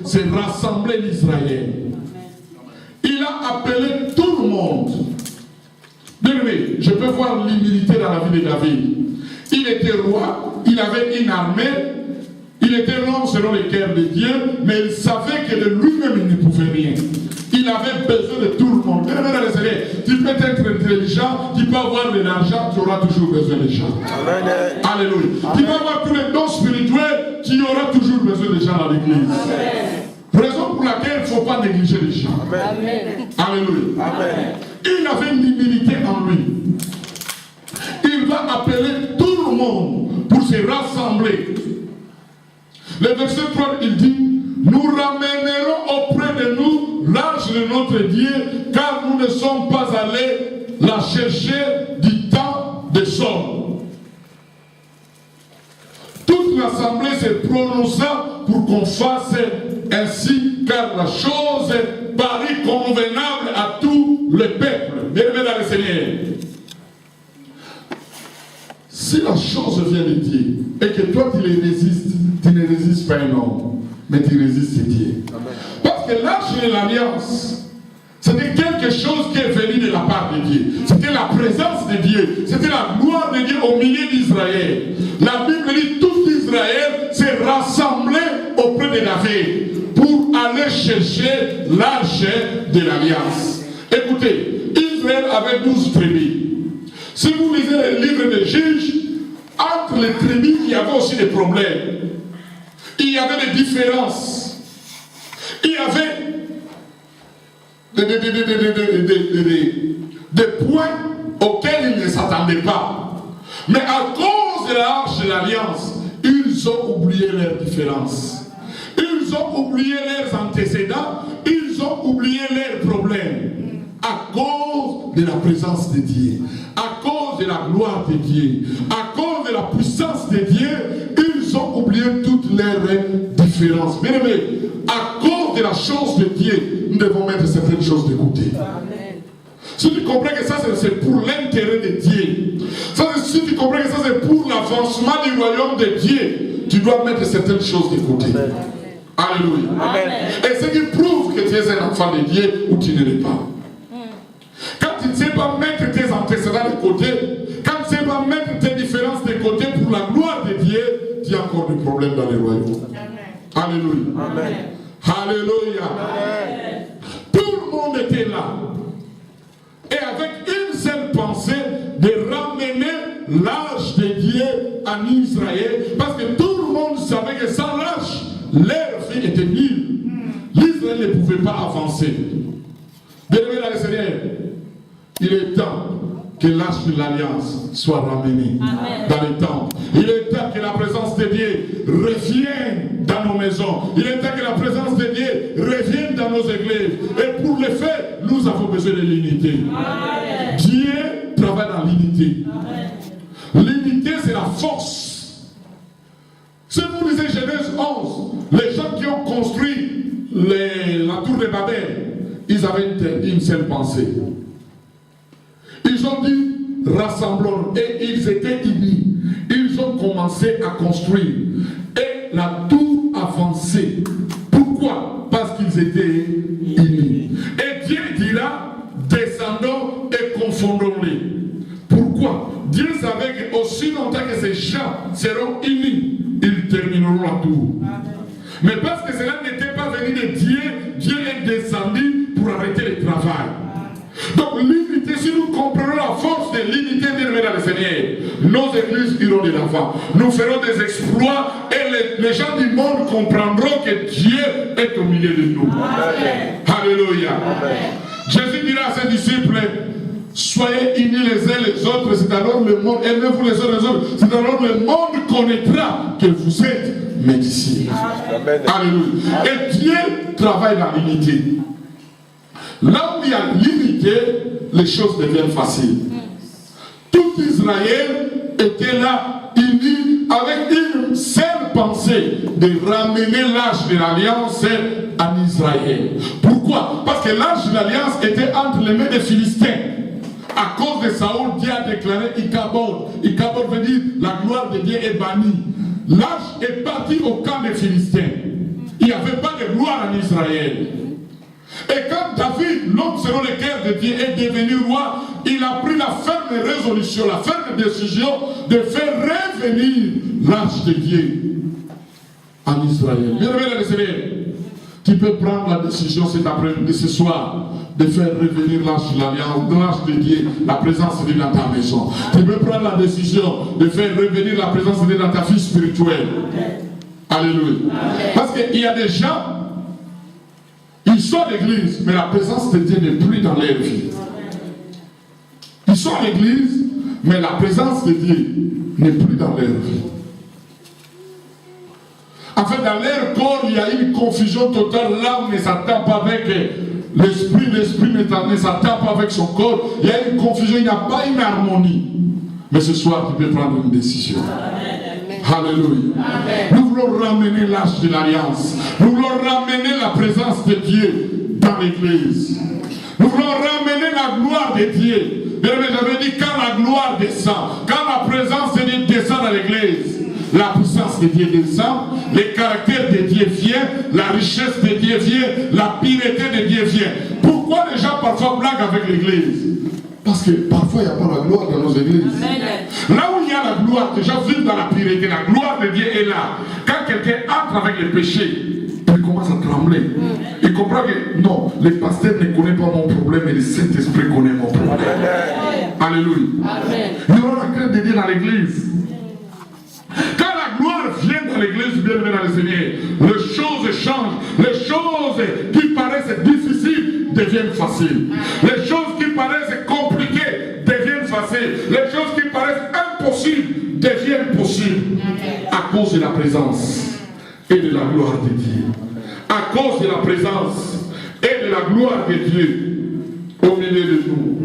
c'est rassembler l'Israël. Il a appelé tout le monde. Bien aimé, je peux voir l'humilité dans la vie de David. Il était roi, il avait une armée, il était l'homme selon les cœurs de Dieu, mais il savait que de lui-même il ne pouvait rien. Il avait besoin de tout le monde. Bien aimé dans le Seigneur, tu peux être intelligent, tu peux avoir de l'argent, tu auras toujours besoin des gens. Amen. Alléluia. Amen. Tu peux avoir tous les dons spirituels, tu auras toujours besoin des gens dans l'église. Raison pour laquelle il ne faut pas négliger les gens. Amen. Alléluia. Amen. Il avait une humilité en lui. Il va appeler tout le monde pour se rassembler. Le verset 3, il dit, nous ramènerons auprès de nous l'arche de notre Dieu, car nous ne sommes pas allés la chercher du temps de Saul. Toute l'assemblée se prononça pour qu'on fasse ainsi, car la chose paraît convenable à tout le peuple. Bien-aimé dans le Seigneur. Si la chose vient de Dieu et que toi tu les résistes, tu ne résistes pas un homme, mais tu résistes Dieu. Amen. Parce que l'arche de l'alliance, c'était quelque chose qui est venu de la part de Dieu. C'était la présence de Dieu. C'était la gloire de Dieu au milieu d'Israël. La Bible dit tout Israël s'est rassemblé auprès de David pour aller chercher l'arche de l'alliance. Écoutez, Israël avait 12 tribus. Si vous lisez le livre des Juges, entre les tribus, il y avait aussi des problèmes. Il y avait des différences. Il y avait des points auxquels ils ne s'attendaient pas. Mais à cause de l'arche de l'alliance, ils ont oublié leurs différences. Ils ont oublié leurs antécédents. Ils ont oublié leurs problèmes. À cause de la présence de Dieu, à cause de la gloire de Dieu, à cause de la puissance de Dieu, ils ont oublié toutes leurs différences. Bien aimé, à cause de la chose de Dieu, nous devons mettre certaines choses de côté. Si tu comprends que ça c'est pour l'intérêt de Dieu, si tu comprends que ça c'est pour l'avancement du royaume de Dieu, tu dois mettre certaines choses de côté. Amen. Alléluia. Amen. Et ce qui prouve que tu es un enfant de Dieu ou tu ne l'es pas. Quand tu ne sais pas mettre tes antécédents de côté, quand tu ne sais pas mettre tes différences de côté pour la gloire de Dieu, tu as encore des problèmes dans les royaumes. Alléluia. Amen. Alléluia. Amen. Tout le monde était là. Et avec une seule pensée de ramener l'arche de Dieu en Israël, parce que tout le monde savait que sans l'arche, leur vie était nulle. L'Israël ne pouvait pas avancer. Bien-aimé dans le Seigneur, il est temps que l'arche de l'alliance soit ramenée dans les temples. Il est temps que la présence de Dieu revienne dans nos maisons. Il est temps que la présence de Dieu revienne dans nos églises. Et pour le faire, nous avons besoin de l'unité. Dieu travaille dans l'unité. L'unité, c'est la force. Si vous lisez Genèse 11, les gens qui ont construit la tour de Babel, ils avaient une seule pensée. Ils ont dit, rassemblons, et ils étaient unis. Ils ont commencé à construire. Et la tour avançait. Pourquoi? Parce qu'ils étaient unis. Et Dieu dira, descendons et confondons-les. Pourquoi? Dieu savait qu'aussi longtemps que ces gens seront unis, ils termineront la tour. Mais parce que cela n'était pas venu de Dieu, Dieu est descendu pour arrêter le travail. Donc l'unité, si nous comprenons la force de l'unité dans le Seigneur, nos églises iront de l'avant. Nous ferons des exploits et les gens du monde comprendront que Dieu est au milieu de nous. Amen. Alléluia. Amen. Jésus dira à ses disciples, soyez unis les uns les autres, c'est alors le monde, aimez-vous les uns les autres, c'est alors le monde connaîtra que vous êtes mes disciples. Amen. Alléluia. Et Dieu travaille dans l'unité. Là où il y a l'unité, les choses deviennent faciles. Tout Israël était là, uni, avec une seule pensée de ramener l'arche de l'alliance en Israël. Pourquoi? Parce que l'arche de l'alliance était entre les mains des Philistins. À cause de Saoul, Dieu a déclaré Ichabod. Ichabod veut dire la gloire de Dieu est bannie. L'arche est partie au camp des Philistins. il n'y avait pas de gloire en Israël. Et quand David, l'homme selon le cœur de Dieu, est devenu roi, il a pris la ferme résolution, la ferme décision de faire revenir l'arche de Dieu en Israël. Bien aimé les Seigneur, tu peux prendre la décision cet après-midi, ce soir, de faire revenir l'arche de l'alliance, l'arche de Dieu, la présence de Dieu dans ta maison. Tu peux prendre la décision de faire revenir la présence de Dieu dans ta vie spirituelle. Alléluia. Parce qu'il y a des gens, ils sont à l'église, mais la présence de Dieu n'est plus dans leur vie. Ils sont à l'église, mais la présence de Dieu n'est plus dans leur vie. En fait, dans leur corps, il y a une confusion totale. L'âme ne s'attend pas avec l'esprit, l'esprit ne s'attend pas avec son corps. Il y a une confusion, il n'y a pas une harmonie. Mais ce soir, tu peux prendre une décision. Alléluia. Nous voulons ramener l'arche de l'alliance. Nous voulons ramener la présence de Dieu dans l'église. Nous voulons ramener la gloire de Dieu. J'avais dit quand la gloire descend, quand la présence de Dieu descend dans l'église, la puissance de Dieu descend, le caractère de Dieu vient, la richesse de Dieu vient, la pureté de Dieu vient. Pourquoi les gens parfois blaguent avec l'église? Parce que parfois il n'y a pas la gloire dans nos églises. Amen. Là où il y a la gloire, les gens vivent dans la pureté, la gloire de Dieu est là. Quand quelqu'un entre avec le péché, il commence à trembler. Il comprend que non, le pasteur ne connaît pas mon problème, mais le Saint-Esprit connaît mon problème. Alléluia. Amen. Il y aura la crainte de Dieu dans l'église. Quand la gloire vient dans l'église, bien aimé dans le Seigneur, les choses changent. Les choses qui paraissent difficiles deviennent faciles. Les choses qui paraissent compliquées deviennent faciles. Les choses qui paraissent impossibles deviennent possibles. À cause de la présence et de la gloire de Dieu. À cause de la présence et de la gloire de Dieu au milieu de nous.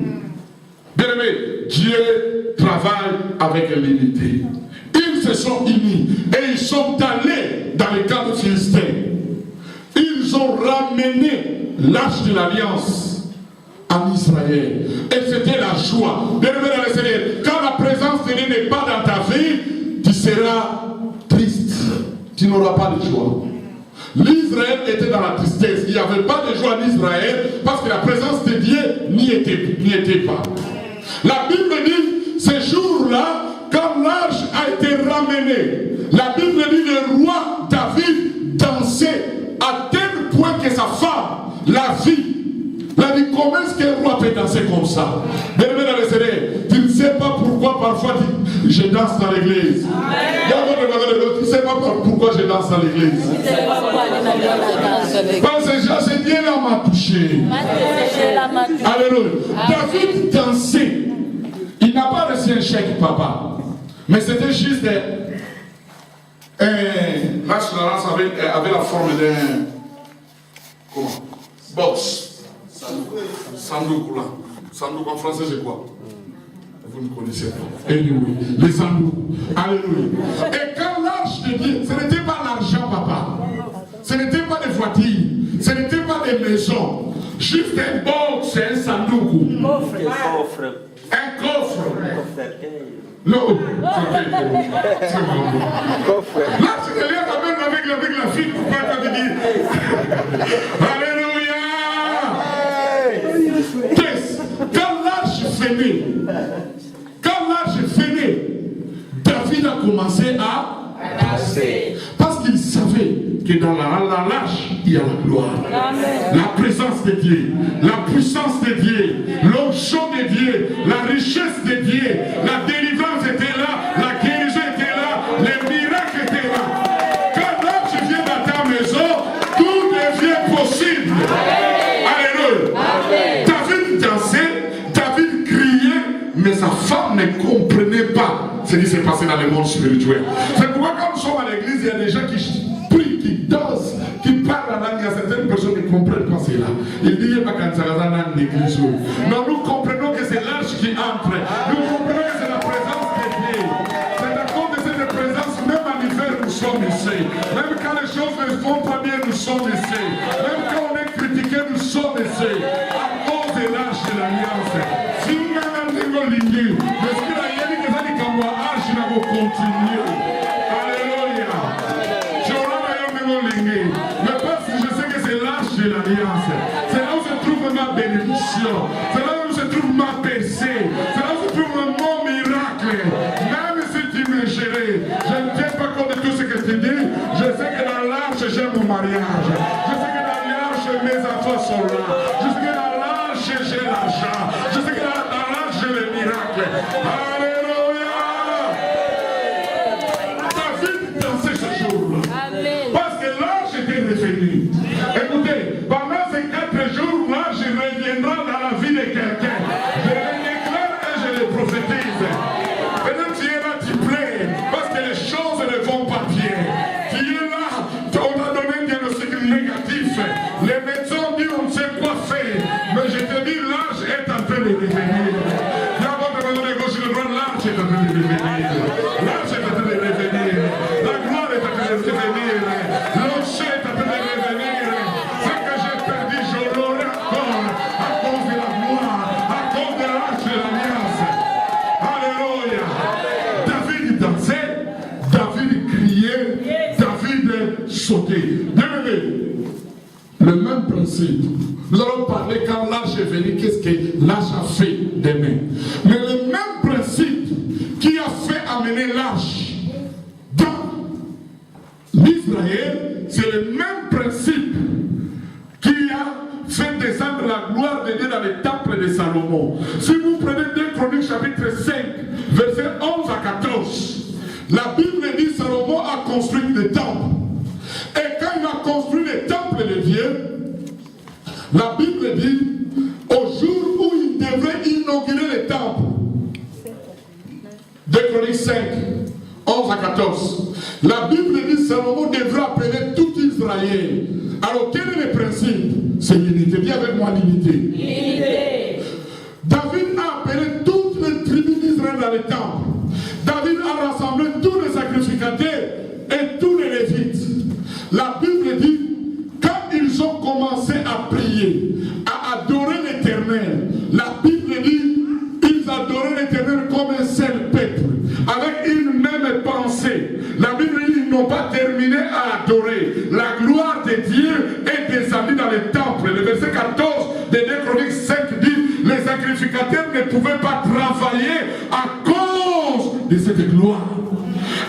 Bien aimé, Dieu travaille avec l'unité. Ils se sont unis et ils sont allés dans le camp de Philistins. Ils ont ramené l'arche de l'alliance en Israël. Et c'était la joie. Bien aimé dans le Seigneur, quand la présence de Dieu n'est pas dans ta vie, tu seras triste. Tu n'auras pas de joie. L'Israël était dans la tristesse. Il n'y avait pas de joie en Israël parce que la présence de Dieu n'y était pas. La Bible dit, ce jour-là, quand l'arche a été ramenée, la Bible dit le roi David dansait à tel point que sa femme, la vie, la dit comment est-ce qu'un roi peut danser comme ça? Bien aimé dans le Seigneur, tu ne sais pas pourquoi parfois je danse dans l'église. Tu ne sais pas pourquoi je danse dans l'église. Parce que c'est Dieu là m'a touché. Alléluia. David dansait. Il n'a pas reçu un chèque, papa. Mais c'était juste l'arche de l'alliance avait la forme d'un box. Sandouk là. Sandouk en français c'est quoi? Vous ne connaissez pas. Anyway, les sandouks. Alléluia. Et quand l'arche de Dieu, ce n'était pas l'argent, papa. Ce n'était pas des voitures. Ce n'était pas des maisons. Juste un box, un sandouk. Un coffre. Non, c'est bon. Là, tu te lèves avec la fille pour pas te dire. Alléluia. Quand l'arche venait, David a commencé à danser. Parce qu'il savait que dans la l'arche, il y a la gloire. Amen. La présence de Dieu, la puissance de Dieu, l'onction de Dieu, la richesse de Dieu, la délivrance était là, la guérison était là, les miracles étaient là. Quand l'arche vient dans ta maison, tout devient possible. Alléluia. David dansait, David criait, mais sa femme ne comprenait pas ce qui s'est passé dans le monde spirituel. C'est pourquoi quand nous sommes à l'église, il y a des gens qui prient, qui dansent, qui parlent en langue. Il y a certaines personnes qui ne comprennent pas cela. Ils disent pas quand ça va dans l'église. Non, nous comprenons que c'est l'arche qui entre. Nous comprenons que c'est la présence de Dieu. C'est à cause de cette présence, même en hiver, nous sommes ici. Même quand les choses ne vont pas bien, nous sommes ici. Même quand on est critiqué, nous sommes ici. À cause de l'arche de l'alliance. Si nous avons l'ingu, mais ce qu'il a dit que ça dit qu'en moi, arche, il va continuer. Alléluia. Je vais vous l'ingu. de l'alliance. C'est là où se trouve ma bénédiction. C'est là où se trouve ma percée. C'est là où se trouve mon miracle. Même si tu me gères, je ne tiens pas compte de tout ce que tu dis. Je sais que dans l'arche, j'ai mon mariage. Je sais que dans l'arche, mes enfants sont là. Je sais que dans l'arche, j'ai l'argent. Je sais que dans l'arche, j'ai le miracle. Alléluia. David dansait ce jour-là. Parce que l'arche était revenue. Écoutez, pendant ces 4 jours, l'arche reviendra dans la vie de quelqu'un. Je le déclare et je le prophétise. Maintenant, tu es là, tu plais, parce que les choses ne vont pas bien. Tu es là, on t'a donné un diagnostic négatif. Les médecins disent on ne sait quoi faire. Mais je te dis, l'arche est en train de revenir. Là, votre maison de gauche et de droite, l'arche est en train de revenir. L'arche est en train de revenir. La gloire est en train de revenir. L'onction est en train de revenir. Ce que j'ai perdu, je l'aurai encore à cause de la gloire, à cause de l'arche de l'alliance. Alléluia. David dansait, David criait, David sautait. Bien-aimé, le même principe. Nous allons parler quand l'arche est venue, qu'est-ce que l'arche a fait demain. Mais le même principe qui a fait amener l'arche dans l'Israël, c'est le même principe qui a fait descendre la gloire de Dieu dans le temple de Salomon. Si vous prenez 2 Chroniques chapitre 5, versets 11 à 14, la Bible dit que Salomon a construit le temple. Et quand il a construit le temple de Dieu, la Bible dit, au jour où il devrait inaugurer le temple, 2 Chroniques 5, 11 à 14, la Bible dit que Salomon devrait appeler tout Israël. Alors quel est le principe? C'est l'unité. Viens avec moi, l'unité. L'unité. David a appelé toutes les tribus d'Israël dans le temple. David a rassemblé tous les sacrificateurs et tous les lévites. La Bible dit, quand ils ont commencé à prier, à adorer l'Éternel, la Bible dit, ils adoraient l'Éternel comme un seul peuple, avec une même pensée. La Bible dit, ils n'ont pas terminé à adorer. La gloire de Dieu est descendue dans le temple. Le verset 14 de 2 Chroniques 5 dit, les sacrificateurs ne pouvaient pas travailler à cause de cette gloire,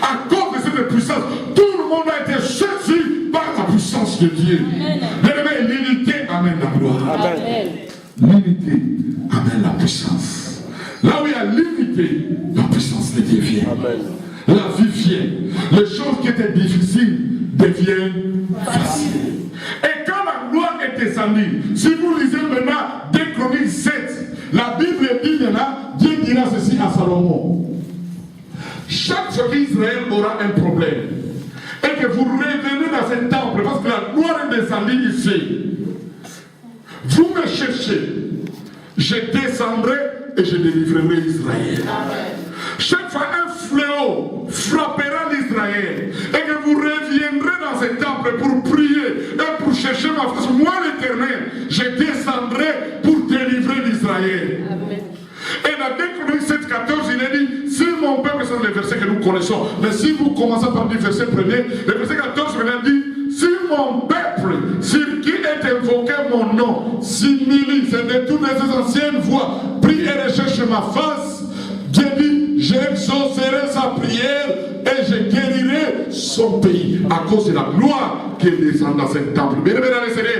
à cause de cette puissance. Tout le monde a été saisi par la puissance de Dieu. Bien-aimé, l'unité amène la gloire. L'unité amène la puissance. Là où il y a l'unité, la puissance de Dieu vient. La vie vient. Les choses qui étaient difficiles deviennent faciles. Et quand la gloire est descendue, si vous lisez maintenant 2 Chroniques 7, la Bible dit maintenant, Dieu dira ceci à Salomon. Chaque fois qu'Israël aura un problème, et que vous revenez dans ce temple, parce que la gloire est descendue ici, vous me cherchez, je descendrai et je délivrerai Israël. Chaque fois un fléau frappera l'Israël et que vous reviendrez dans ce temple pour prier et pour chercher ma face, moi l'Éternel, je descendrai pour délivrer l'Israël. Et dans 2 Chroniques 7, 14, il est dit, si mon peuple, c'est le verset que nous connaissons, mais si vous commencez par le verset premier, le verset 14 il dit, si mon peuple, sur qui est invoqué mon nom, s'humilie, c'est de toutes les anciennes voix, prie et recherche ma face, Dieu dit, j'exaucerai sa prière et je guérirai son pays à cause de la gloire qui descend dans ce temple. Bien aimé dans le Seigneur,